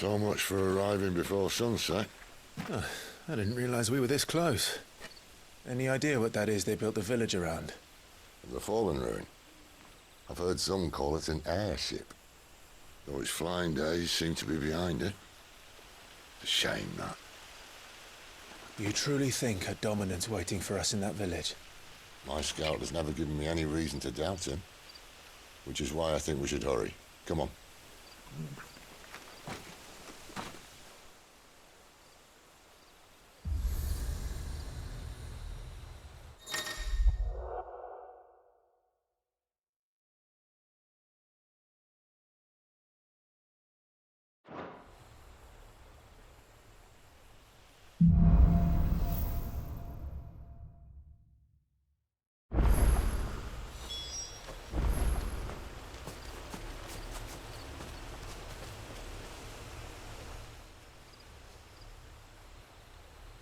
So much for arriving before sunset. Oh, I didn't realize we were this close. Any idea what that is they built the village around? The fallen ruin. I've heard some call it an airship. Though its flying days seem to be behind it. It's a shame, that. You truly think a dominant's waiting for us in that village? My scout has never given me any reason to doubt him. Which is why I think we should hurry. Come on.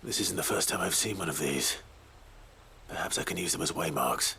This isn't the first time I've seen one of these. Perhaps I can use them as waymarks.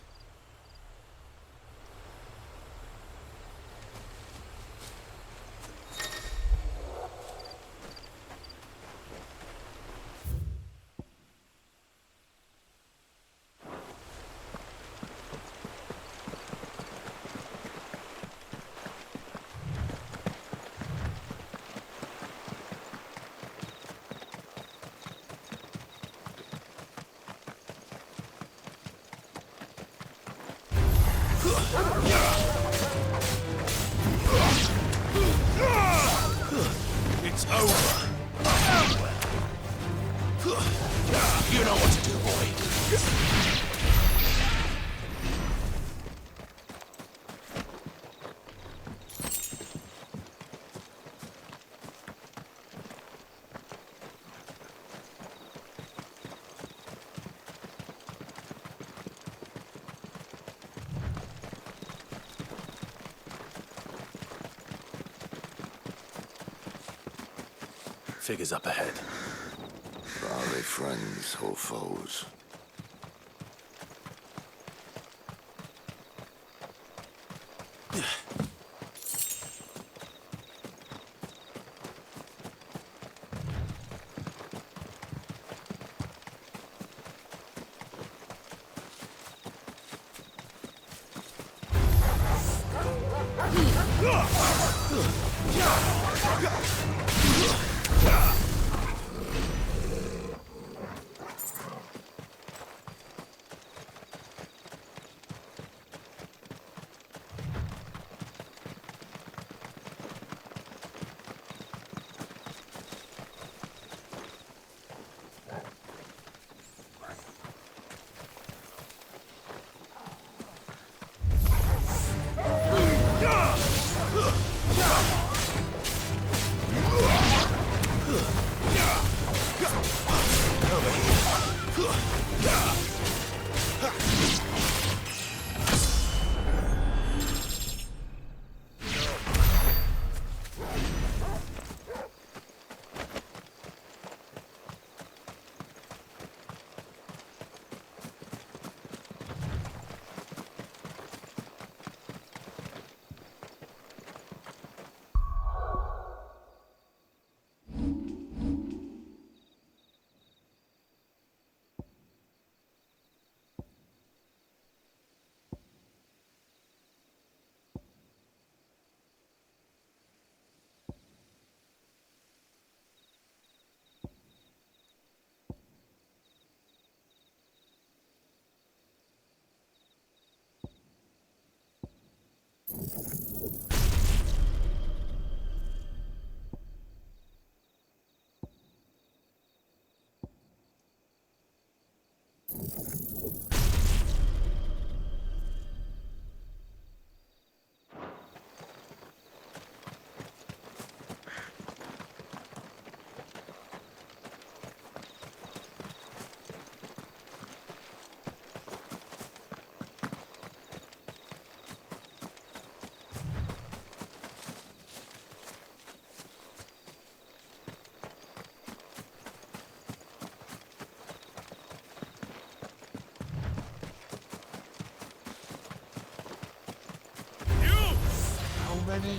It's over. You know what to do, boy. Figures up ahead. Are they friends or foes?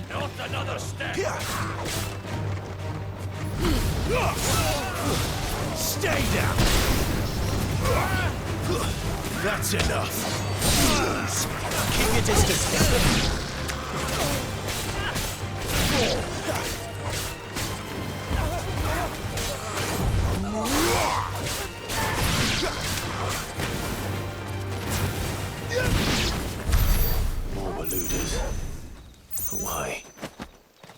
Not another step! Stay down! That's enough! Keep your distance! More Waluders. Why?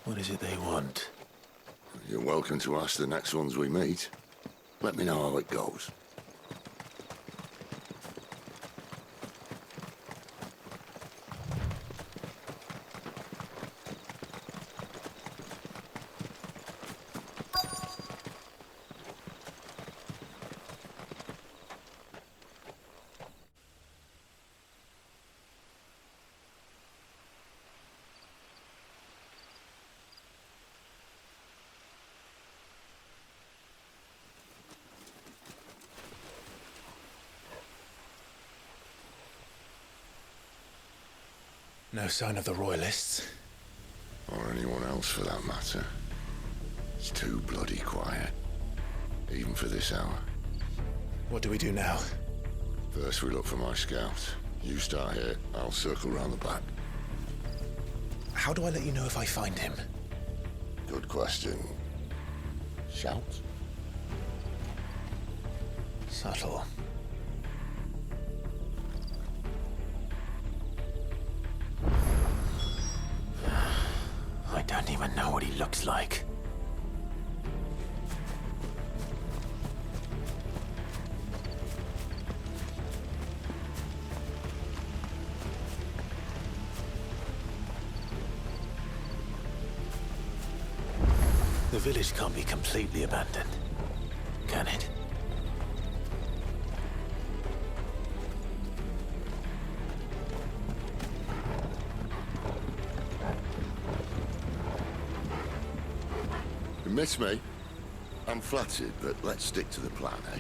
What is it they want? You're welcome to ask the next ones we meet. Let me know how it goes. No sign of the Royalists. Or anyone else for that matter. It's too bloody quiet. Even for this hour. What do we do now? First we look for my scouts. You start here, I'll circle round the back. How do I let you know if I find him? Good question. Shout? Subtle. I don't even know what he looks like. The village can't be completely abandoned, can it? You miss me? I'm flattered, but let's stick to the plan, eh?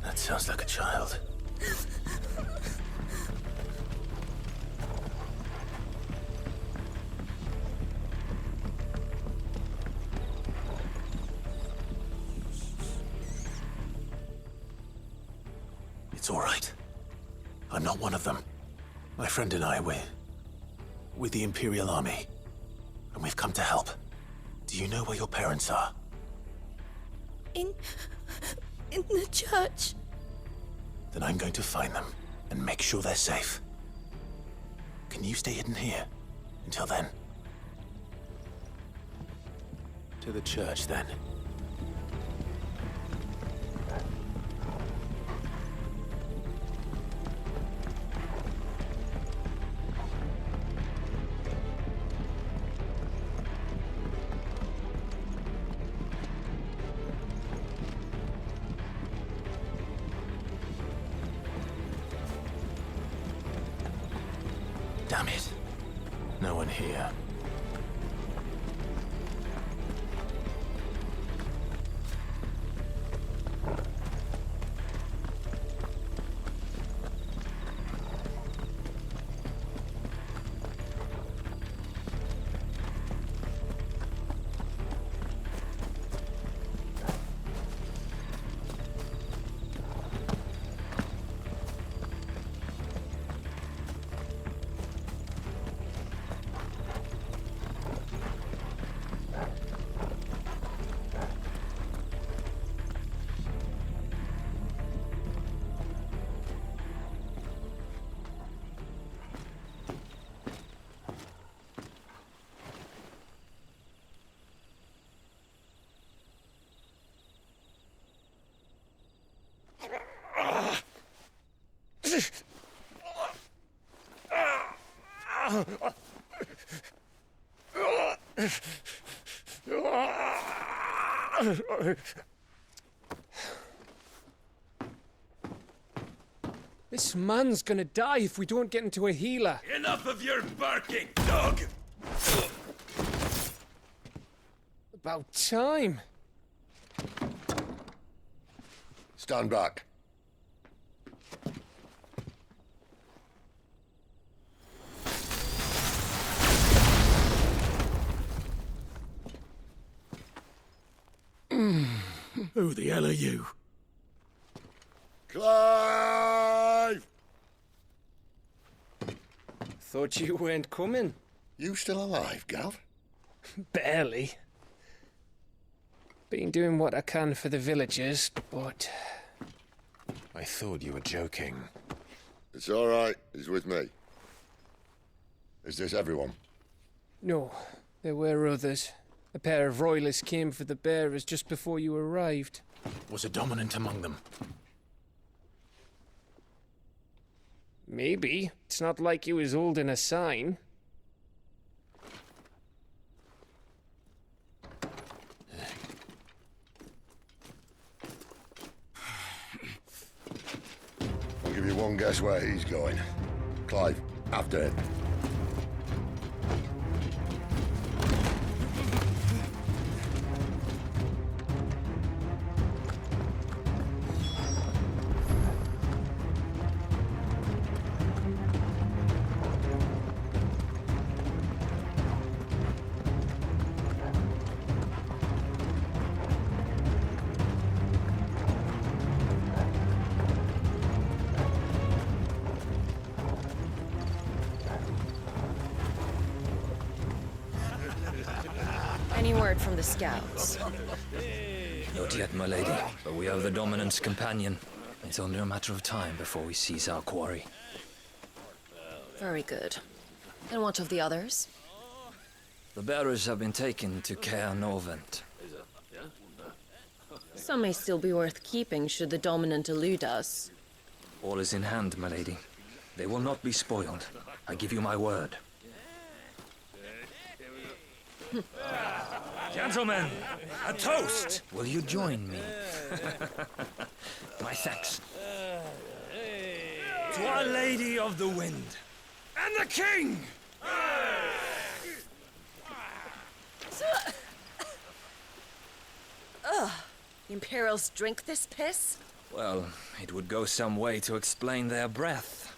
That sounds like a child. It's all right. I'm not one of them. My friend and I, we're with the Imperial Army. And we've come to help. Do you know where your parents are? In the church. Then I'm going to find them and make sure they're safe. Can you stay hidden here until then? To the church, then. Damn it. No one here. This man's gonna die if we don't get into a healer. Enough of your barking, dog! About time. Stand back. Who the hell are you? Clive! Thought you weren't coming. You still alive, Gav? Barely. Been doing what I can for the villagers, but... I thought you were joking. It's all right. He's with me. Is this everyone? No, there were others. A pair of royalists came for the bearers just before you arrived. Was a dominant among them? Maybe. It's not like he was holding a sign. I'll give you one guess where he's going. Clive, after him. Any word from the scouts? Not yet, my lady, but we have the dominant's companion. It's only a matter of time before we seize our quarry. Very good. And what of the others? The bearers have been taken to Caer Norvent. Some may still be worth keeping should the dominant elude us. All is in hand, my lady. They will not be spoiled. I give you my word. Gentlemen, a toast! Will you join me? My thanks. To Our Lady of the Wind. And the King! The Imperials drink this piss? Well, it would go some way to explain their breath.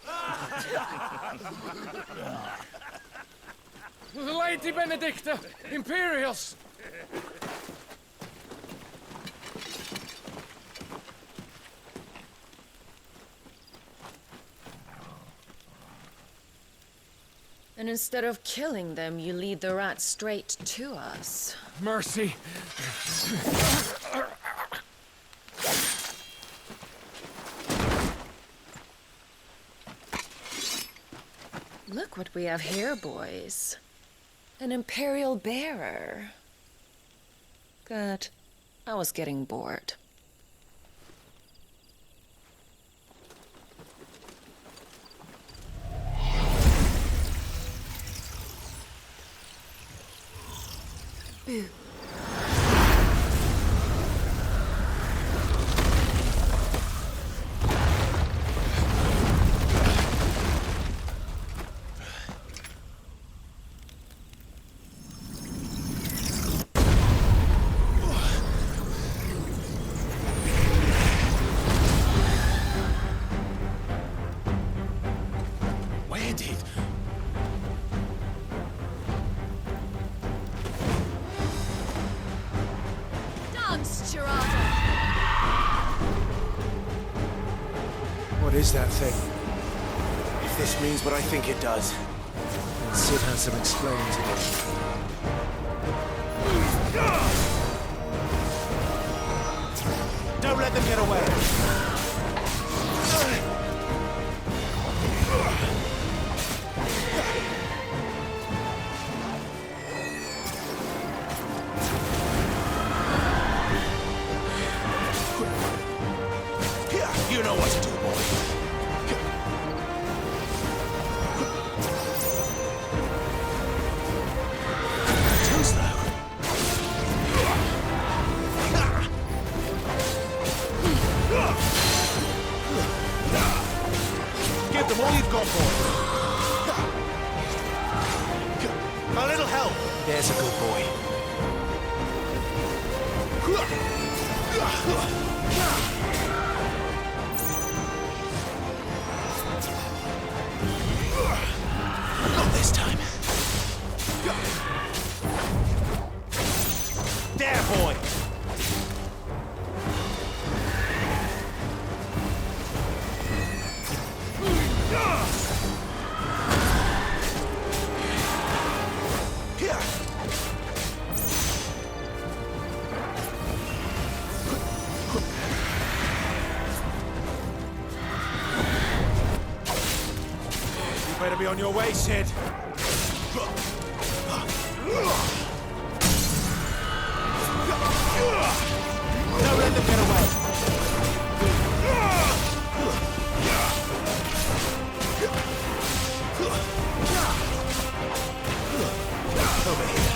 Lady Benedicta! Imperials! And instead of killing them, you lead the rats straight to us. Mercy! Look what we have here, boys. An Imperial bearer. Good. I was getting bored. Boo. Where did... Dance, Gerardo! What is that thing? If this means what I think it does, then Sid has some explaining to do. Don't let them get away! You know what to do, boy. Too slow. Give them all you've got, boy! A little help! There's a good boy. Not this time. There, boy! Better be on your way, Sid. Don't let them get away. Over here.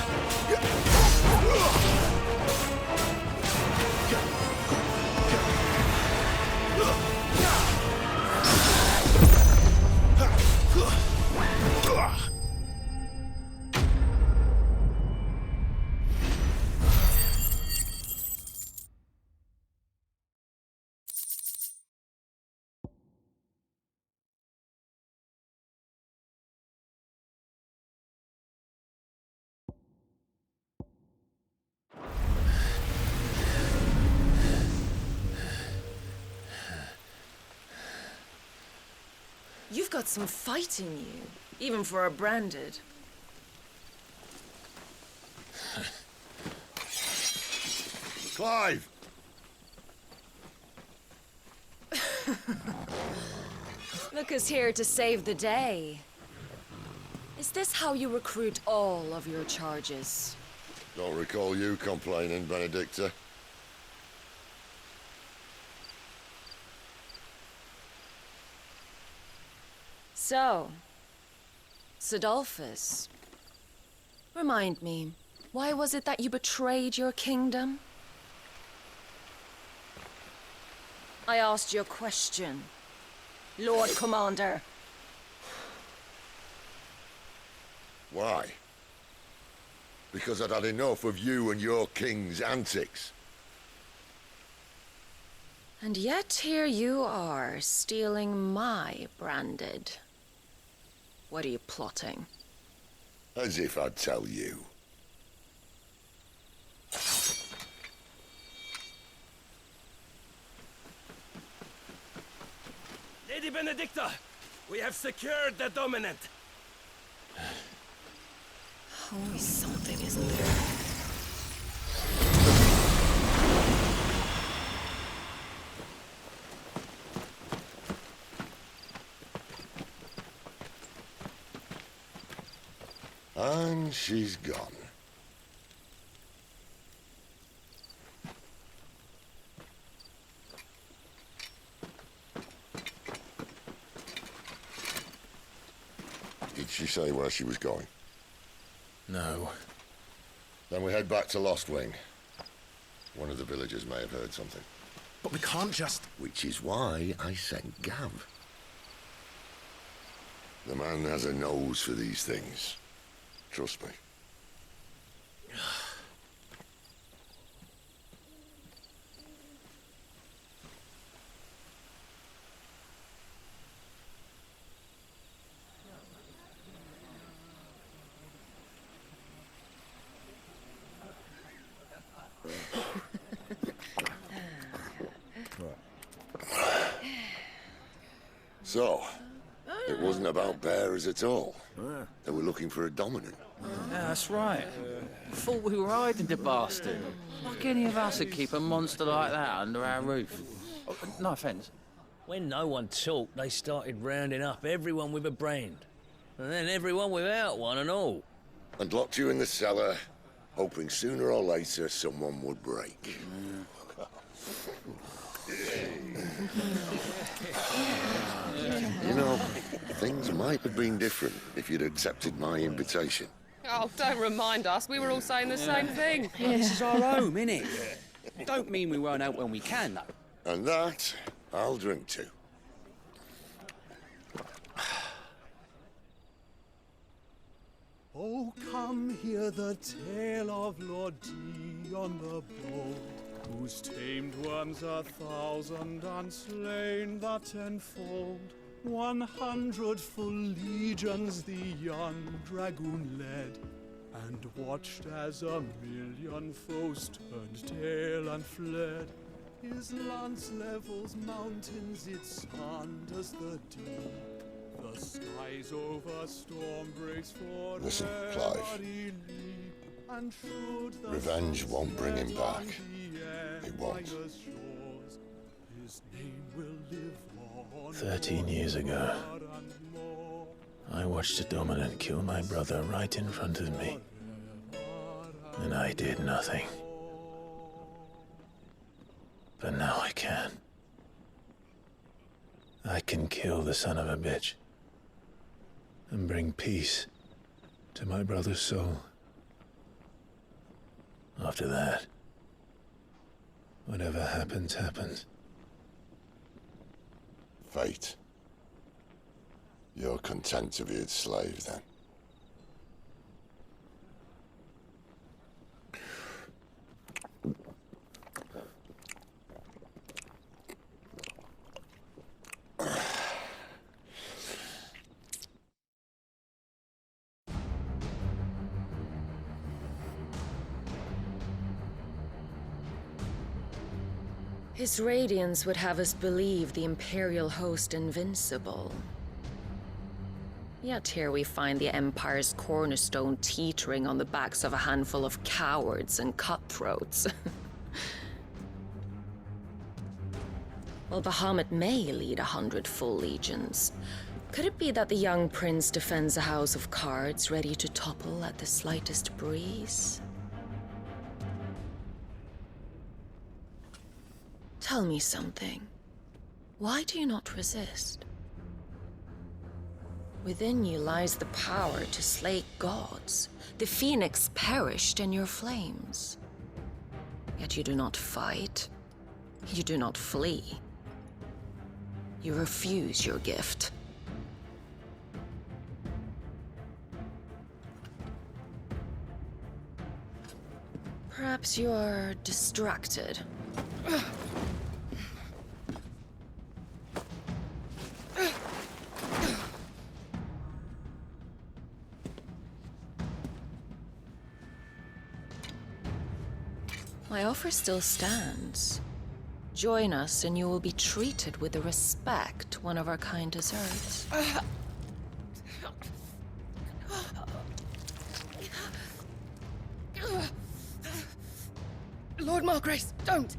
You've got some fight in you, even for a branded. Clive! Look who's here to save the day. Is this how you recruit all of your charges? Don't recall you complaining, Benedicta. So, Sidolphus, remind me, why was it that you betrayed your kingdom? I asked you a question, Lord Commander. Why? Because I'd had enough of you and your king's antics. And yet here you are, stealing my branded. What are you plotting? As if I'd tell you. Lady Benedicta, we have secured the dominant. Always something, isn't there? And she's gone. Did she say where she was going? No. Then we head back to Lost Wing. One of the villagers may have heard something. But we can't just... Which is why I sent Gav. The man has a nose for these things. Trust me. So, it wasn't about bearers at all. They were looking for a dominant. Yeah, that's right. Thought we were hiding the bastard. Like any of us would keep a monster like that under our roof. Oh, no offence. When no one talked, they started rounding up everyone with a brand. And then everyone without one and all. And locked you in the cellar, hoping sooner or later someone would break. You know, things might have been different if you'd accepted my invitation. Oh, don't remind us. We were all saying the same thing. This is our home, innit? Don't mean we won't out when we can, though. And that, I'll drink to. Oh, come hear the tale of Lord Dion the Bold, whose tamed worms 1,000 and slain the tenfold. 100 full legions the young dragoon led, and watched as 1,000,000 foes turned tail and fled. His lance levels mountains, it sanders the deep. The skies over storm breaks for Listen, Clive. Revenge won't bring him back. It won't. 13 years ago, I watched the Dominant kill my brother right in front of me. And I did nothing. But now I can. I can kill the son of a bitch. And bring peace to my brother's soul. After that, whatever happens, happens. Fate. You're content to be its slave, then? His radiance would have us believe the Imperial host invincible. Yet here we find the Empire's cornerstone teetering on the backs of a handful of cowards and cutthroats. While Bahamut may lead 100 full legions, could it be that the young prince defends a house of cards ready to topple at the slightest breeze? Tell me something. Why do you not resist? Within you lies the power to slay gods. The phoenix perished in your flames. Yet you do not fight. You do not flee. You refuse your gift. Perhaps you are distracted. My offer still stands. Join us and you will be treated with the respect one of our kind deserves. Lord Margrace, don't!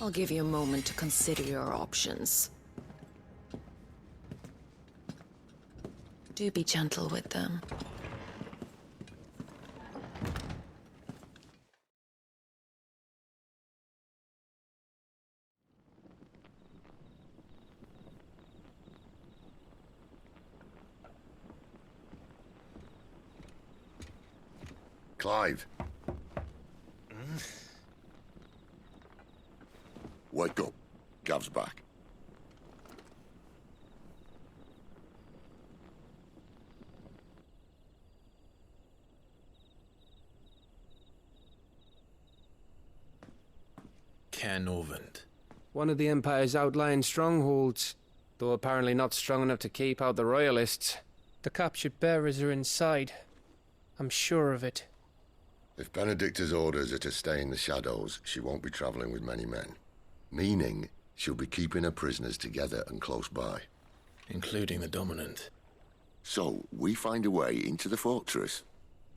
I'll give you a moment to consider your options. Do be gentle with them. Clive. Wake up. Gav's back. Caernarvon. One of the Empire's outlying strongholds, though apparently not strong enough to keep out the Royalists. The captured bearers are inside. I'm sure of it. If Benedicta's orders are to stay in the shadows, she won't be traveling with many men. Meaning, she'll be keeping her prisoners together and close by. Including the Dominant. So, we find a way into the fortress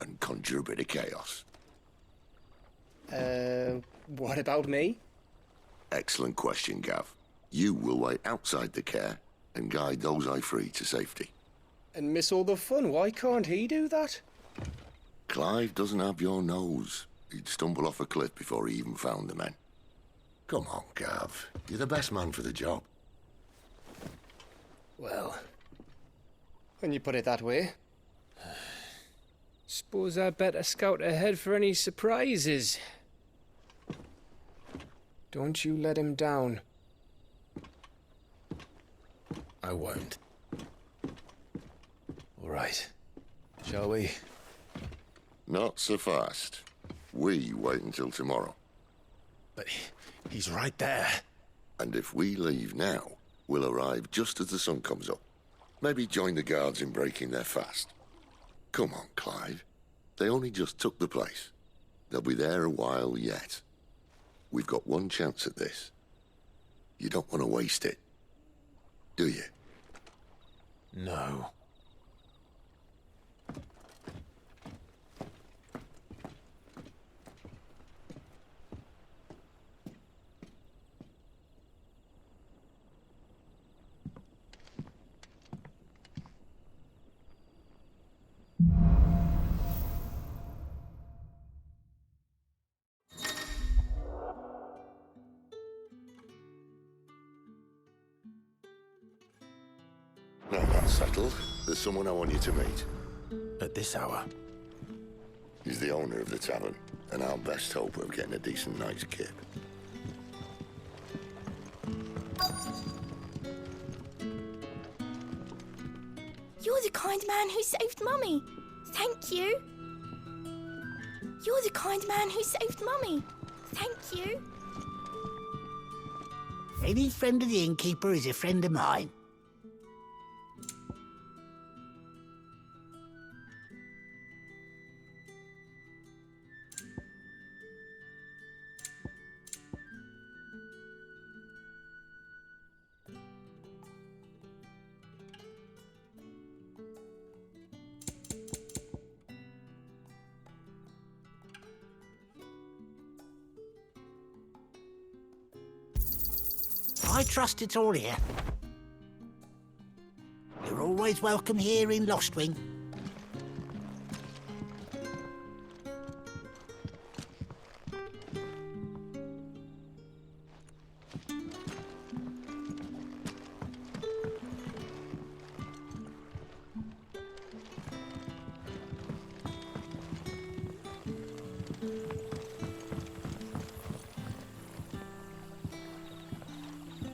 and conjure a bit of chaos. What about me? Excellent question, Gav. You will wait outside the care and guide those I free to safety. And miss all the fun. Why can't he do that? Clive doesn't have your nose. He'd stumble off a cliff before he even found the men. Come on, Gav. You're the best man for the job. Well, when you put it that way. Suppose I'd better scout ahead for any surprises. Don't you let him down. I won't. All right. Shall we? Not so fast. We wait until tomorrow. But he's right there. And if we leave now, we'll arrive just as the sun comes up. Maybe join the guards in breaking their fast. Come on, Clive. They only just took the place. They'll be there a while yet. We've got one chance at this. You don't want to waste it, do you? No. Now that's settled. There's someone I want you to meet. At this hour? He's the owner of the tavern, and our best hope of getting a decent night's kip. You're the kind man who saved Mummy. Thank you. You're the kind man who saved Mummy. Thank you. Any friend of the innkeeper is a friend of mine. I trust it's all here. You're always welcome here in Lostwing.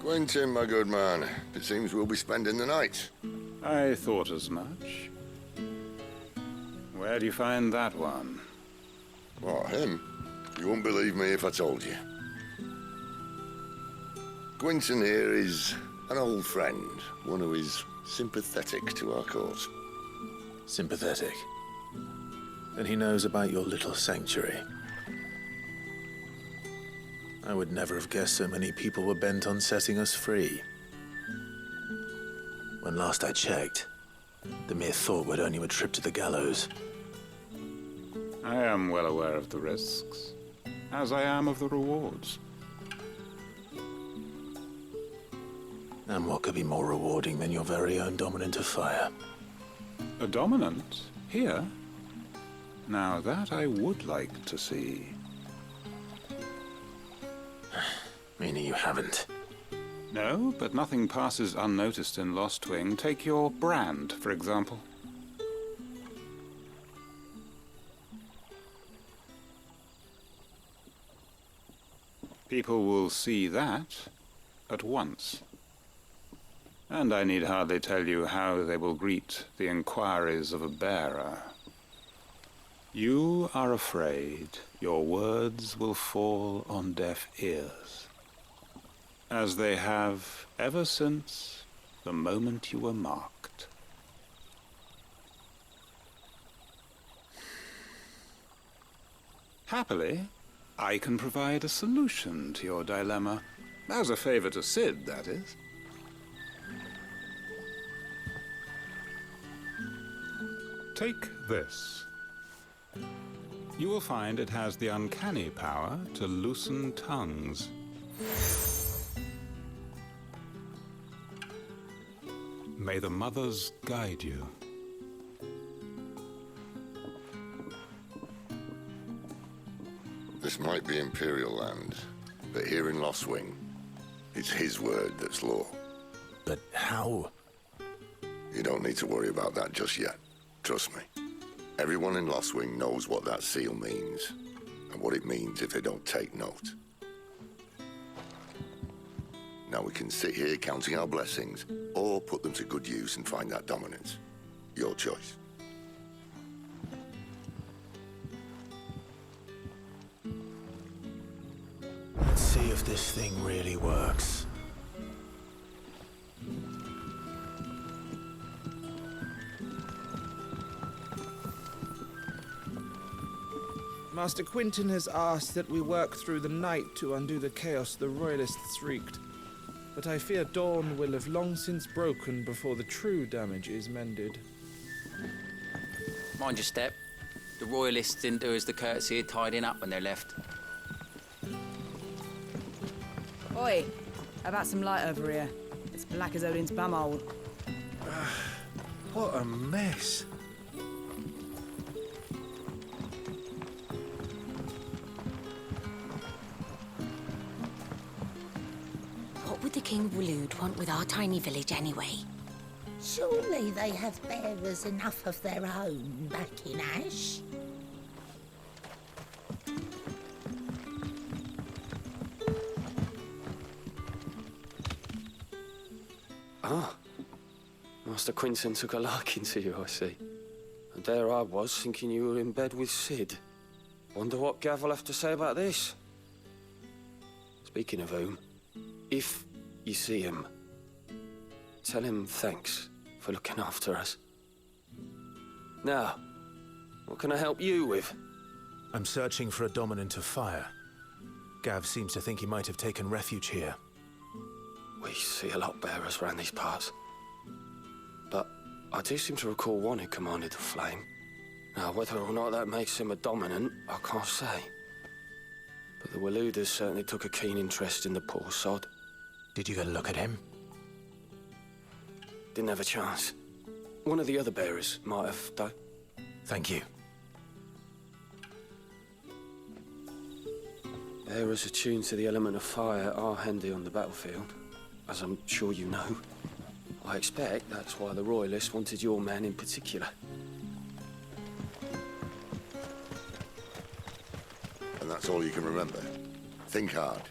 Quentin, my good man. It seems we'll be spending the night. I thought as much. Where do you find that one? What, him? You wouldn't believe me if I told you. Quentin here is an old friend, one who is sympathetic to our cause. Sympathetic? And he knows about your little sanctuary. I would never have guessed so many people were bent on setting us free. When last I checked, the mere thought would earn you a trip to the gallows. I am well aware of the risks, as I am of the rewards. And what could be more rewarding than your very own dominant of fire? A dominant? Here? Now that I would like to see. Meaning you haven't? No, but nothing passes unnoticed in Lostwing. Take your brand, for example. People will see that at once. And I need hardly tell you how they will greet the inquiries of a bearer. You are afraid your words will fall on deaf ears, as they have ever since the moment you were marked. Happily, I can provide a solution to your dilemma. As a favor to Sid, that is. Take this. You will find it has the uncanny power to loosen tongues. May the mothers guide you. This might be Imperial land, but here in Lostwing, it's his word that's law. But how? You don't need to worry about that just yet. Trust me. Everyone in Lostwing knows what that seal means, and what it means if they don't take note. Now we can sit here counting our blessings, or put them to good use and find that dominance. Your choice. Let's see if this thing really works. Master Quentin has asked that we work through the night to undo the chaos the Royalists wreaked. But I fear dawn will have long since broken before the true damage is mended. Mind your step. The Royalists didn't do us the courtesy of tidying up when they left. Oi, how about some light over here? It's black as Odin's bumhole. What a mess. What would the King Waloed want with our tiny village anyway? Surely they have bearers enough of their own back in Ash. Ah, Master Quinton took a liking to you, I see. And there I was, thinking you were in bed with Sid. Wonder what Gav will have to say about this. Speaking of whom, if you see him, tell him thanks for looking after us. Now, what can I help you with? I'm searching for a dominant of fire. Gav seems to think he might have taken refuge here. We see a lot bearers around these parts. But I do seem to recall one who commanded the flame. Now, whether or not that makes him a dominant, I can't say. But the Waluders certainly took a keen interest in the poor sod. Did you get a look at him? Didn't have a chance. One of the other bearers might have, though. Thank you. Bearers attuned to the element of fire are handy on the battlefield, as I'm sure you know. I expect that's why the Royalists wanted your man in particular. And that's all you can remember? Think hard.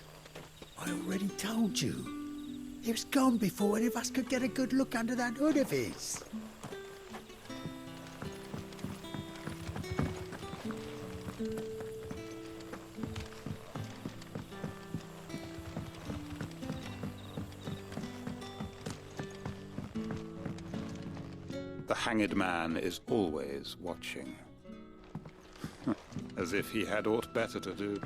I already told you. He was gone before any of us could get a good look under that hood of his. The hanged man is always watching. As if he had aught better to do.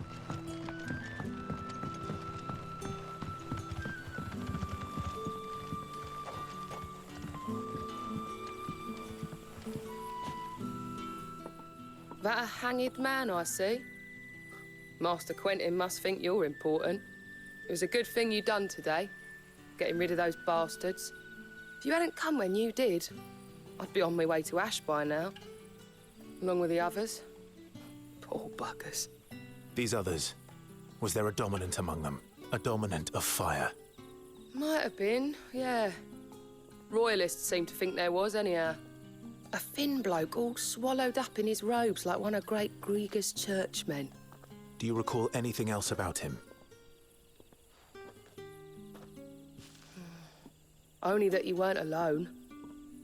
That a hanged man, I see. Master Quentin must think you're important. It was a good thing you done today, getting rid of those bastards. If you hadn't come when you did, I'd be on my way to Ash by now, along with the others. Poor buggers. These others, was there a dominant among them? A dominant of fire? Might have been, yeah. Royalists seem to think there was, anyhow. A thin bloke all swallowed up in his robes like one of Great Gregor's churchmen. Do you recall anything else about him? Only that he weren't alone.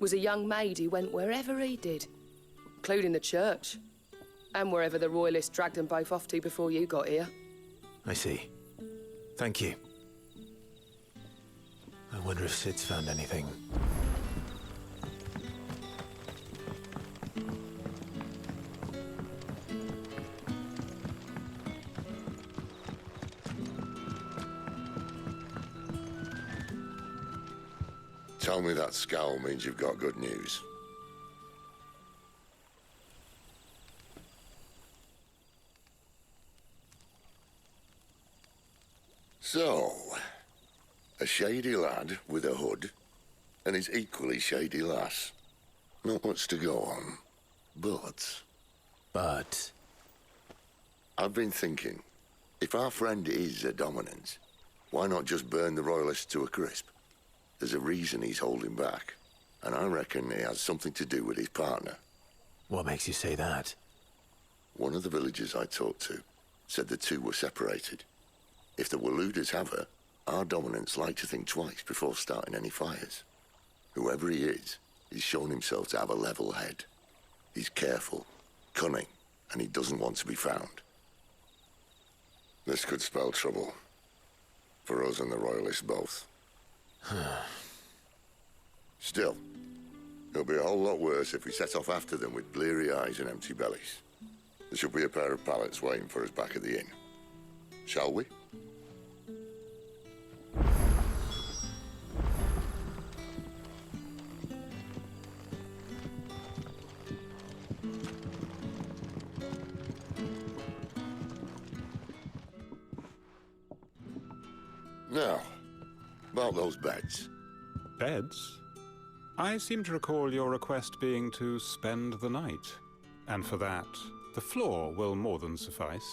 Was a young maid who went wherever he did, including the church, and wherever the Royalists dragged them both off to before you got here. I see. Thank you. I wonder if Sid's found anything. Tell me that scowl means you've got good news. So, a shady lad with a hood, and his equally shady lass. Not much to go on, but... I've been thinking, if our friend is a dominant, why not just burn the Royalists to a crisp? There's a reason he's holding back, and I reckon it has something to do with his partner. What makes you say that? One of the villagers I talked to said the two were separated. If the Waluders have her, our dominants like to think twice before starting any fires. Whoever he is, he's shown himself to have a level head. He's careful, cunning, and he doesn't want to be found. This could spell trouble. For us and the Royalists both. Still, it'll be a whole lot worse if we set off after them with bleary eyes and empty bellies. There should be a pair of pallets waiting for us back at the inn. Shall we? Now, about those beds. Beds? I seem to recall your request being to spend the night. And for that, the floor will more than suffice.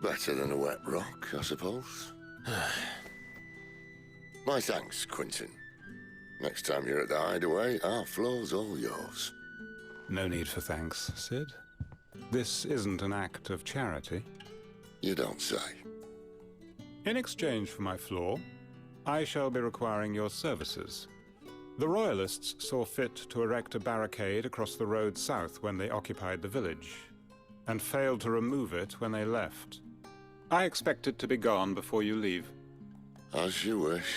Better than a wet rock, I suppose. My thanks, Quinton. Next time you're at the hideaway, our floor's all yours. No need for thanks, Sid. This isn't an act of charity. You don't say. In exchange for my floor, I shall be requiring your services. The Royalists saw fit to erect a barricade across the road south when they occupied the village, and failed to remove it when they left. I expect it to be gone before you leave. As you wish.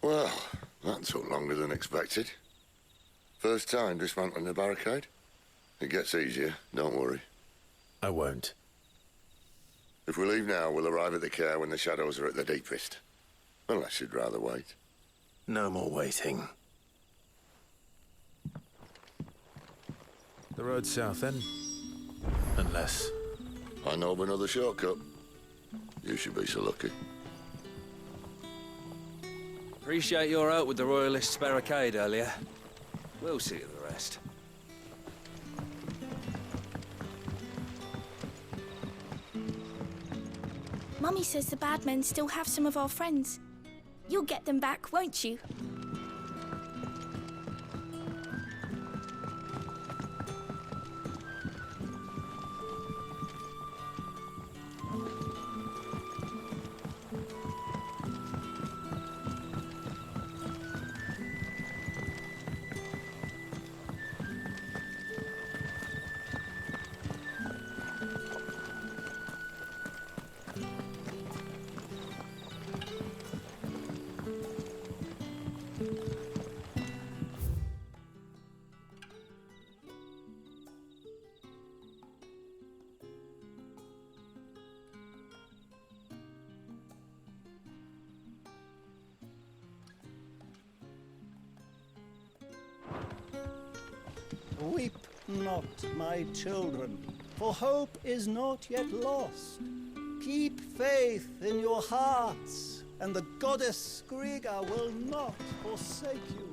Well, that took longer than expected. First time dismantling the barricade? It gets easier, don't worry. I won't. If we leave now, we'll arrive at the care when the shadows are at their deepest. Unless you'd rather wait. No more waiting. The road south, then? Unless... I know of another shortcut. You should be so lucky. Appreciate your help with the Royalists' barricade earlier. We'll see to the rest. Mummy says the bad men still have some of our friends. You'll get them back, won't you? Weep not, my children, for hope is not yet lost. Keep faith in your hearts, and the goddess Skriga will not forsake you.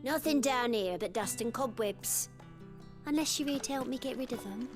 Nothing down here but dust and cobwebs. Unless you're here to help me get rid of them.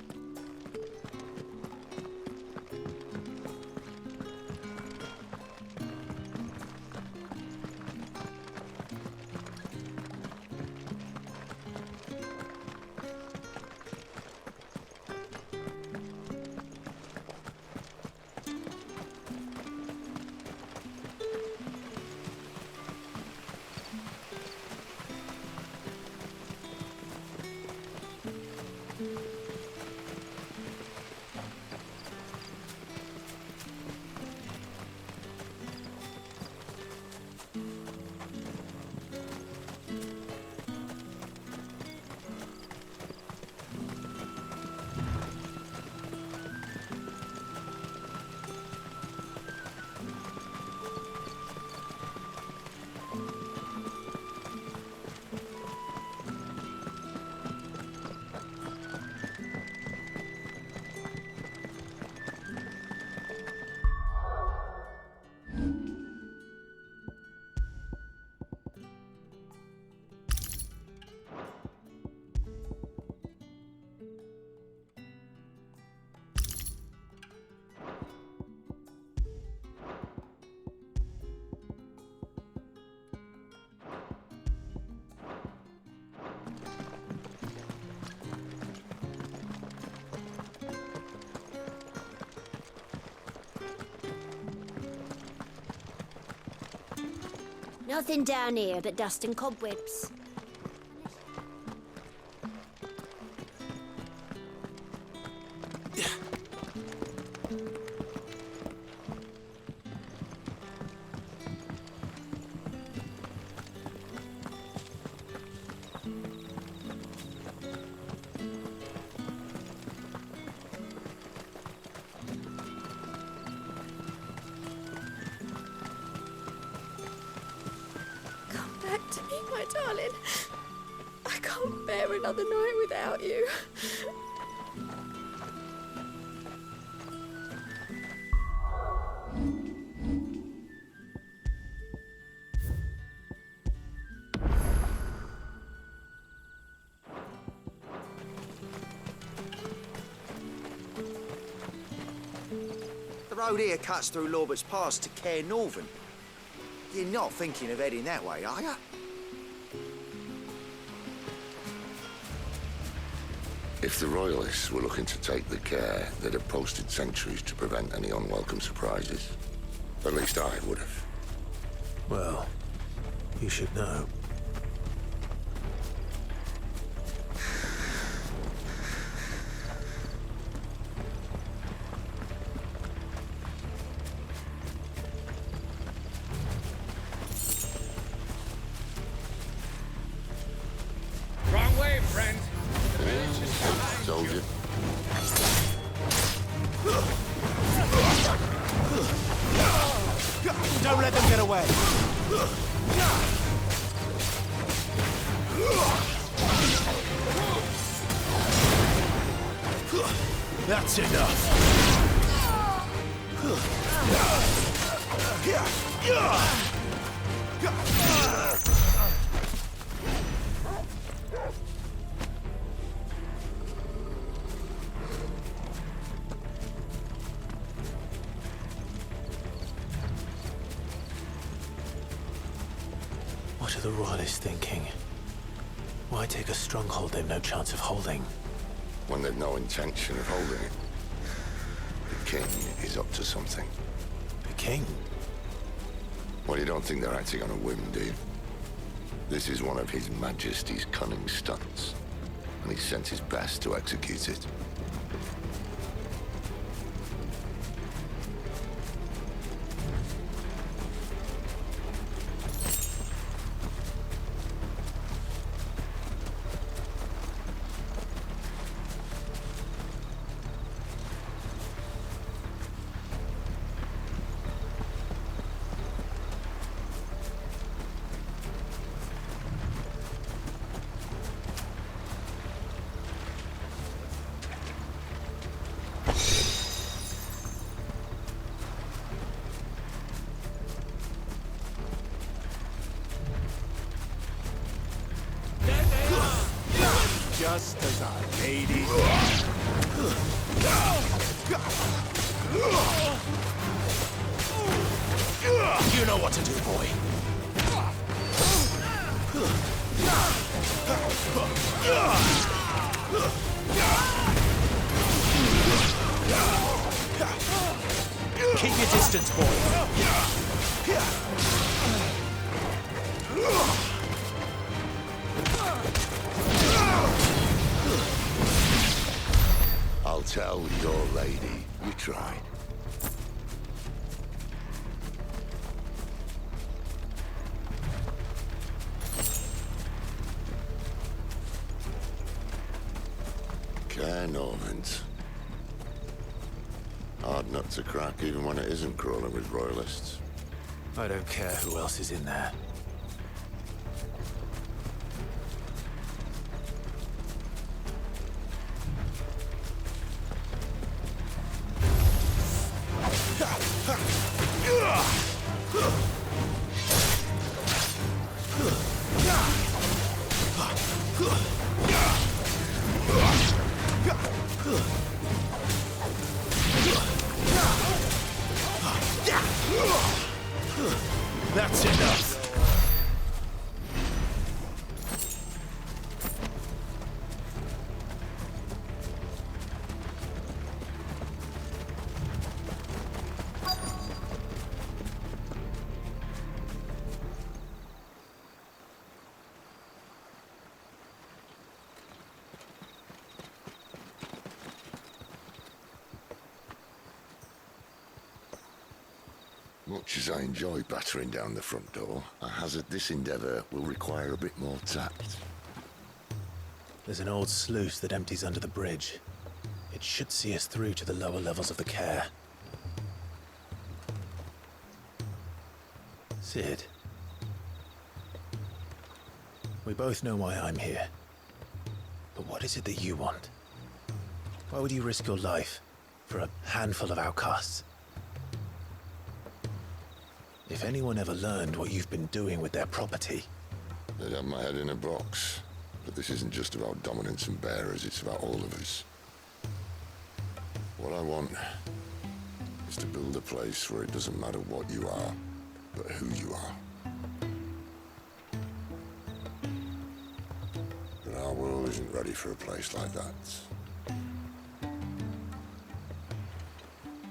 Nothing down here but dust and cobwebs. Back to me, my darling. I can't bear another night without you. The road here cuts through Lorbert's Pass to Care Northern. You're not thinking of heading that way, are you? If the Royalists were looking to take the care, they'd have posted sentries to prevent any unwelcome surprises. At least I would have. Well, you should know. Wrong way, friend. The village is behind Told you. you. Don't let them get away. That's enough. What are the Royalists thinking? Why take a stronghold they've no chance of holding? When they've no intention of holding it. The king is up to something. The king? Well, you don't think they're acting on a whim, do you? This is one of His Majesty's cunning stunts, and he sent his best to execute it. Just as our lady. You know what to do, boy. Keep your distance, boy. I'll tell your lady you tried. Care Norvins. Hard nut to crack even when it isn't crawling with Royalists. I don't care who else is in there. That's enough. Much as I enjoy battering down the front door, I hazard this endeavour will require a bit more tact. There's an old sluice that empties under the bridge. It should see us through to the lower levels of the care. Sid. We both know why I'm here. But what is it that you want? Why would you risk your life for a handful of outcasts? If anyone ever learned what you've been doing with their property... They'd have my head in a box. But this isn't just about dominance and bearers, it's about all of us. What I want is to build a place where it doesn't matter what you are, but who you are. But our world isn't ready for a place like that.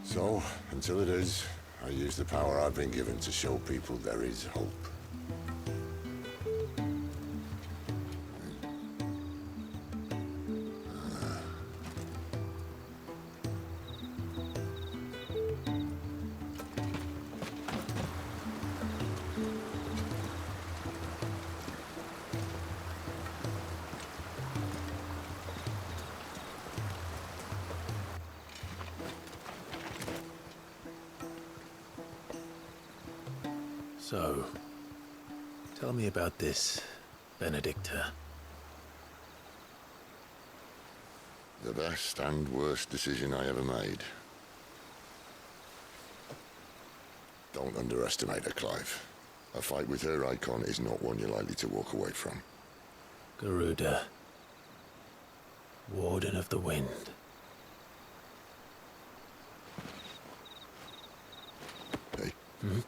So, until it is, I use the power I've been given to show people there is hope. So, tell me about this, Benedicta. The best and worst decision I ever made. Don't underestimate her, Clive. A fight with her icon is not one you're likely to walk away from. Garuda. Warden of the Wind. Hey. Hmm?